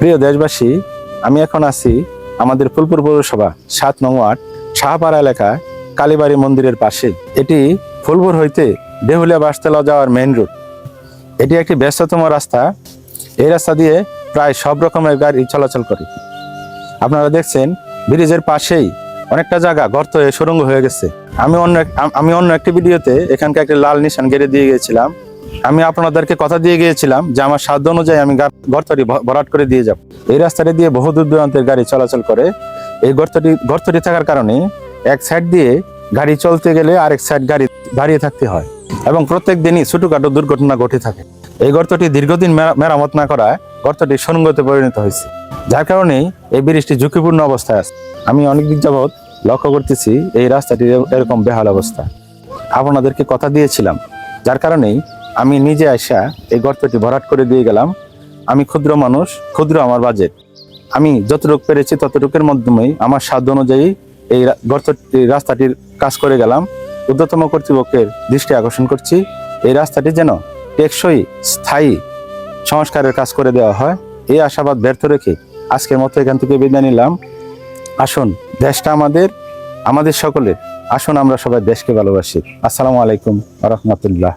প্রিয় দেশবাসী, আমি এখন আছি আমাদের ফুলপুর পৌরসভা 7 নং ওয়ার্ড শাহপাড়া এলাকায় কালীবাড়ি মন্দিরের পাশে। এটি ফুলপুর হইতে দেহুলিয়া বাসতলা যাওয়ার মেইন রোড। এটি একটি ব্যস্ততম রাস্তা। এই রাস্তা দিয়ে প্রায় সব রকমের গাড়ি চলাচল করে। আপনারা দেখছেন ব্রিজের পাশেই অনেকটা জায়গা গর্ত হয়ে সুড়ঙ্গ হয়ে গেছে। আমি অন্য একটি ভিডিওতে এখানকার একটি লাল নিশান গেড়ে দিয়ে গিয়েছিলাম। আমি আপনাদেরকে কথা দিয়ে গিয়েছিলাম যে আমার সাধ্য অনুযায়ী আমি গর্তটি ভরাট করে দিয়ে যাব। এই রাস্তাটি দিয়ে বহু দূর দূরান্তের গাড়ি চলাচল করে। এই গর্তটি থাকার কারণে এক সাইড দিয়ে গাড়ি চলতে গেলে আরেক সাইড গাড়ি দাঁড়িয়ে থাকতে হয় এবং প্রত্যেক দিনই ছোটখাটো দুর্ঘটনা ঘটে থাকে। এই গর্তটি দীর্ঘদিন মেরামত না করায় গর্তটি সুড়ঙ্গতে পরিণত হয়েছে, যার কারণে এই ব্রিজটি ঝুঁকিপূর্ণ অবস্থায় আছে। আমি অনেক দিন যাবৎ লক্ষ্য করতেছি এই রাস্তাটির এরকম বেহাল অবস্থা। আপনাদেরকে কথা দিয়েছিলাম, যার কারণেই আমি নিজে আসা এই গর্তটি ভরাট করে দিয়ে গেলাম। আমি ক্ষুদ্র মানুষ, ক্ষুদ্র আমার বাজেট। আমি যতটুকু পেরেছি ততটুকুর মাধ্যমেই আমার সাধ্য অনুযায়ী এই রাস্তাটির কাজ করে গেলাম। ঊর্ধ্বতম কর্তৃপক্ষের দৃষ্টি আকর্ষণ করছি, এই রাস্তাটি যেন টেকসই স্থায়ী সংস্কারের কাজ করে দেওয়া হয়। এই আশাবাদ ব্যর্থ রেখে আজকের মতো এখান থেকে বিদায় নিলাম। আসুন, দেশটা আমাদের সকলের। আসুন আমরা সবাই দেশকে ভালোবাসি। আসসালামু আলাইকুম ওয়া রাহমাতুল্লাহ।